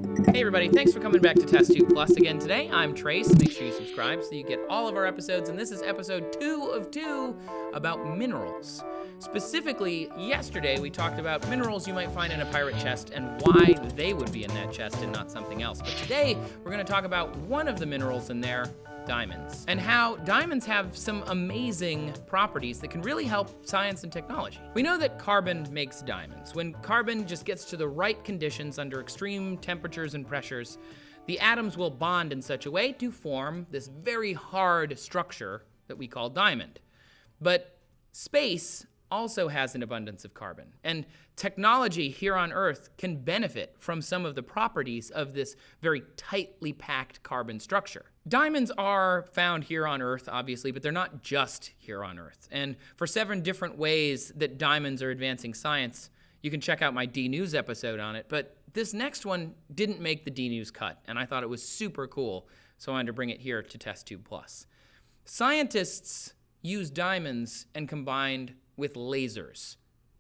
Hey everybody, thanks for coming back to Test Tube Plus again today. I'm Trace. Make sure you subscribe so you get all of our episodes, and this is episode 2 of 2 about minerals. Specifically, yesterday we talked about minerals you might find in a pirate chest and why they would be in that chest and not something else. But today we're going to talk about one of the minerals in there, diamonds, and how diamonds have some amazing properties that can really help science and technology. We know that carbon makes diamonds. When carbon just gets to the right conditions under extreme temperatures and pressures, the atoms will bond in such a way to form this very hard structure that we call diamond. But space also has an abundance of carbon, and technology here on Earth can benefit from some of the properties of this very tightly packed carbon structure. Diamonds are found here on Earth, obviously, but they're not just here on Earth. And for 7 different ways that diamonds are advancing science, you can check out my D-News episode on it. But this next one didn't make the D-News cut, and I thought it was super cool, so I wanted to bring it here to Test Tube Plus. Scientists use diamonds and combined with lasers.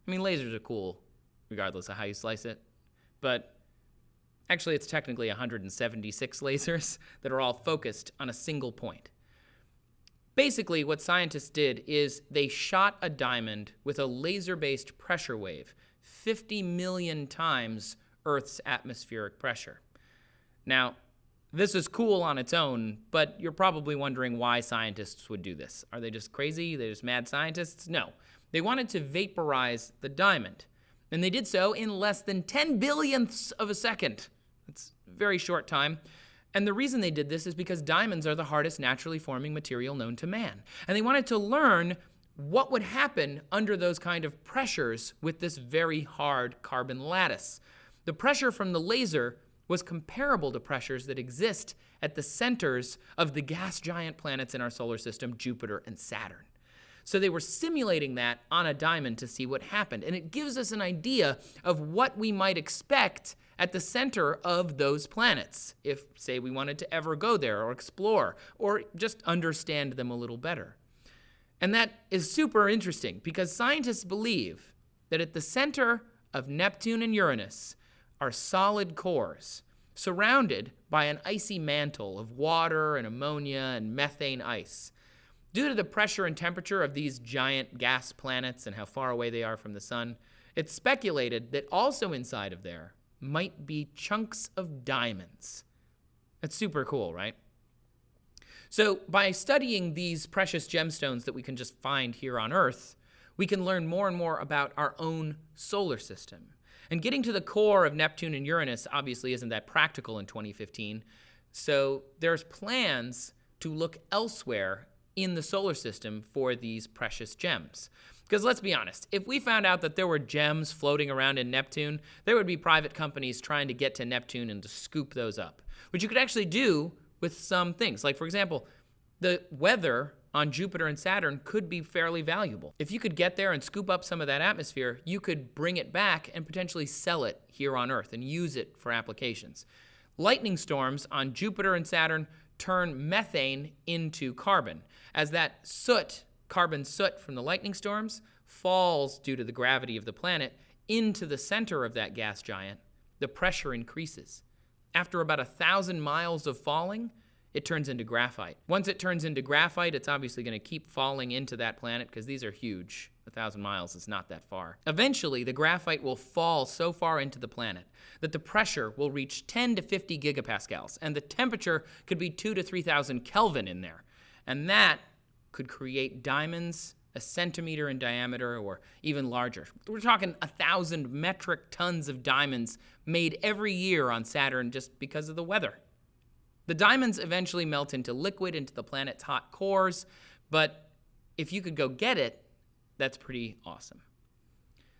I mean, lasers are cool, regardless of how you slice it, but actually it's technically 176 lasers that are all focused on a single point. Basically, what scientists did is they shot a diamond with a laser-based pressure wave, 50 million times Earth's atmospheric pressure. Now, this is cool on its own, but you're probably wondering why scientists would do this. Are they just crazy? They're just mad scientists? No. They wanted to vaporize the diamond, and they did so in less than 10 billionths of a second. That's a very short time. And the reason they did this is because diamonds are the hardest naturally forming material known to man. And they wanted to learn what would happen under those kind of pressures with this very hard carbon lattice. The pressure from the laser was comparable to pressures that exist at the centers of the gas giant planets in our solar system, Jupiter and Saturn. So they were simulating that on a diamond to see what happened. And it gives us an idea of what we might expect at the center of those planets if, say, we wanted to ever go there or explore or just understand them a little better. And that is super interesting because scientists believe that at the center of Neptune and Uranus are solid cores surrounded by an icy mantle of water and ammonia and methane ice. Due to the pressure and temperature of these giant gas planets and how far away they are from the sun, it's speculated that also inside of there might be chunks of diamonds. That's super cool, right? So by studying these precious gemstones that we can just find here on Earth, we can learn more and more about our own solar system. And getting to the core of Neptune and Uranus obviously isn't that practical in 2015, so there's plans to look elsewhere in the solar system for these precious gems. Because let's be honest, if we found out that there were gems floating around in Neptune, there would be private companies trying to get to Neptune and to scoop those up, which you could actually do with some things. Like, for example, the weather on Jupiter and Saturn could be fairly valuable. If you could get there and scoop up some of that atmosphere, you could bring it back and potentially sell it here on Earth and use it for applications. Lightning storms on Jupiter and Saturn turn methane into carbon. As that soot, carbon soot from the lightning storms, falls due to the gravity of the planet into the center of that gas giant, the pressure increases. After about 1,000 miles of falling, it turns into graphite. Once it turns into graphite, it's obviously going to keep falling into that planet because these are huge. 1,000 miles is not that far. Eventually, the graphite will fall so far into the planet that the pressure will reach 10 to 50 gigapascals, and the temperature could be 2,000 to 3,000 Kelvin in there. And that could create diamonds 1 centimeter in diameter or even larger. We're talking 1,000 metric tons of diamonds made every year on Saturn just because of the weather. The diamonds eventually melt into liquid into the planet's hot cores, but if you could go get it, that's pretty awesome.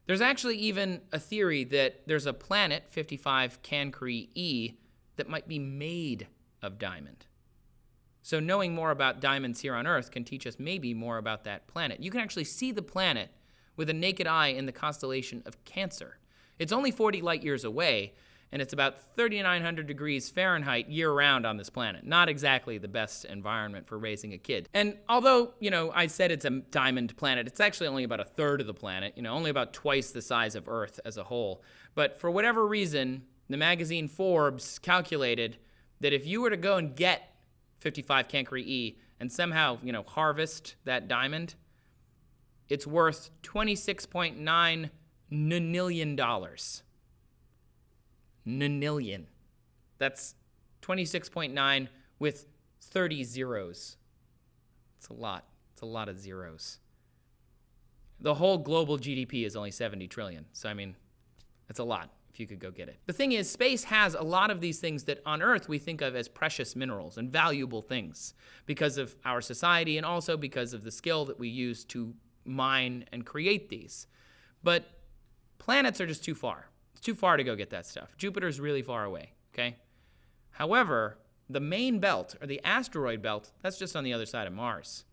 There's actually even a theory that there's a planet, 55 Cancri E, that might be made of diamond. So knowing more about diamonds here on Earth can teach us maybe more about that planet. You can actually see the planet with a naked eye in the constellation of Cancer. It's only 40 light years away, and it's about 3,900 degrees Fahrenheit year-round on this planet. Not exactly the best environment for raising a kid. And although, I said it's a diamond planet, it's actually only about 1/3 of the planet, only about twice the size of Earth as a whole. But for whatever reason, the magazine Forbes calculated that if you were to go and get 55 Cancri E and somehow, harvest that diamond, it's worth $26.9 million. Nillion. That's 26.9 with 30 zeros. It's a lot. It's a lot of zeros. The whole global GDP is only 70 trillion. So, that's a lot if you could go get it. The thing is, space has a lot of these things that on Earth we think of as precious minerals and valuable things because of our society and also because of the skill that we use to mine and create these. But planets are just too far. It's too far to go get that stuff. Jupiter's really far away, okay? However, the main belt, or the asteroid belt, that's just on the other side of Mars.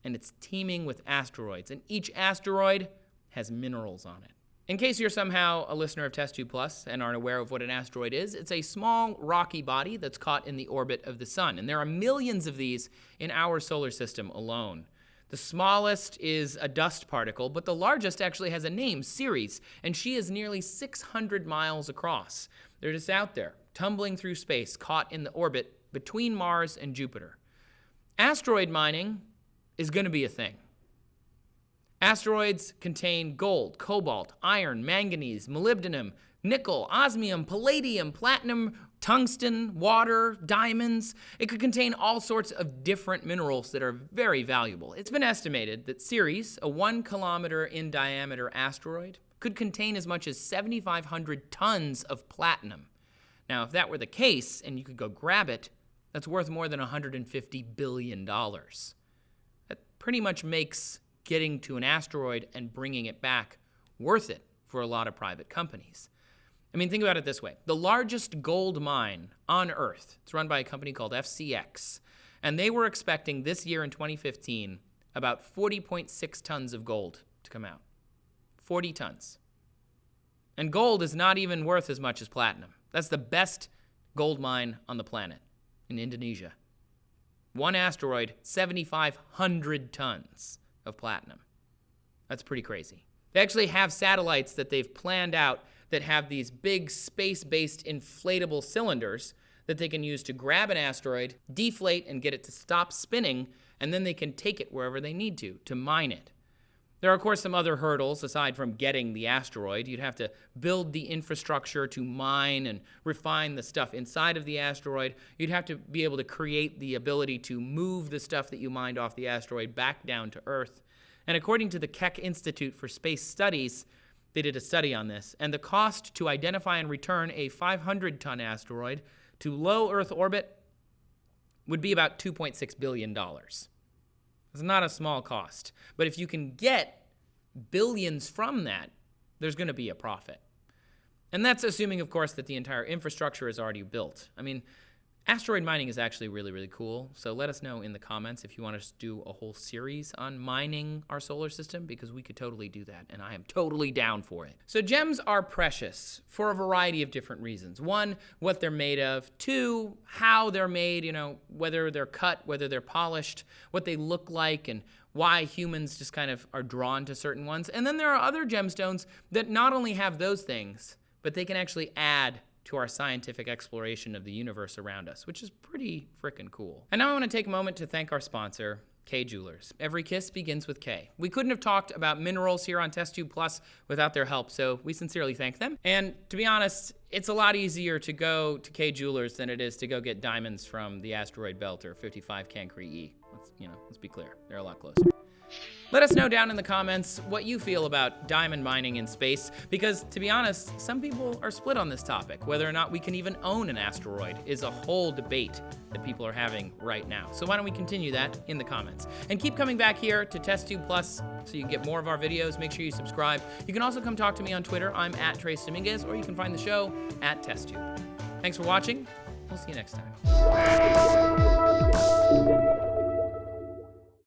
And it's teeming with asteroids. And each asteroid has minerals on it. In case you're somehow a listener of TestTube Plus and aren't aware of what an asteroid is, it's a small rocky body that's caught in the orbit of the sun. And there are millions of these in our solar system alone. The smallest is a dust particle, but the largest actually has a name, Ceres, and she is nearly 600 miles across. They're just out there, tumbling through space, caught in the orbit between Mars and Jupiter. Asteroid mining is going to be a thing. Asteroids contain gold, cobalt, iron, manganese, molybdenum, nickel, osmium, palladium, platinum, tungsten, water, diamonds. It could contain all sorts of different minerals that are very valuable. It's been estimated that Ceres, a 1 kilometer in diameter asteroid, could contain as much as 7,500 tons of platinum. Now, if that were the case and you could go grab it, that's worth more than $150 billion. That pretty much makes getting to an asteroid and bringing it back worth it for a lot of private companies. Think about it this way. The largest gold mine on Earth, it's run by a company called FCX, and they were expecting this year in 2015 about 40.6 tons of gold to come out. 40 tons. And gold is not even worth as much as platinum. That's the best gold mine on the planet in Indonesia. One asteroid, 7,500 tons of platinum. That's pretty crazy. They actually have satellites that they've planned out that have these big space-based inflatable cylinders that they can use to grab an asteroid, deflate and get it to stop spinning, and then they can take it wherever they need to mine it. There are, of course, some other hurdles aside from getting the asteroid. You'd have to build the infrastructure to mine and refine the stuff inside of the asteroid. You'd have to be able to create the ability to move the stuff that you mined off the asteroid back down to Earth. And according to the Keck Institute for Space Studies, they did a study on this, and the cost to identify and return a 500-ton asteroid to low Earth orbit would be about $2.6 billion. It's not a small cost, but if you can get billions from that, there's going to be a profit. And that's assuming, of course, that the entire infrastructure is already built. Asteroid mining is actually really, really cool. So let us know in the comments if you want us to do a whole series on mining our solar system, because we could totally do that, and I am totally down for it. So gems are precious for a variety of different reasons. One, what they're made of. Two, how they're made, whether they're cut, whether they're polished, what they look like, and why humans just kind of are drawn to certain ones. And then there are other gemstones that not only have those things, but they can actually add to our scientific exploration of the universe around us, which is pretty frickin' cool. And now I want to take a moment to thank our sponsor, K Jewelers. Every kiss begins with K. We couldn't have talked about minerals here on TestTube Plus without their help, so we sincerely thank them. And to be honest, it's a lot easier to go to K Jewelers than it is to go get diamonds from the asteroid belt or 55 Cancri E. Let's be clear, they're a lot closer. Let us know down in the comments what you feel about diamond mining in space, because to be honest, some people are split on this topic. Whether or not we can even own an asteroid is a whole debate that people are having right now. So why don't we continue that in the comments? And keep coming back here to TestTube Plus so you can get more of our videos. Make sure you subscribe. You can also come talk to me on Twitter. I'm at Trace Dominguez, or you can find the show at TestTube. Thanks for watching. We'll see you next time.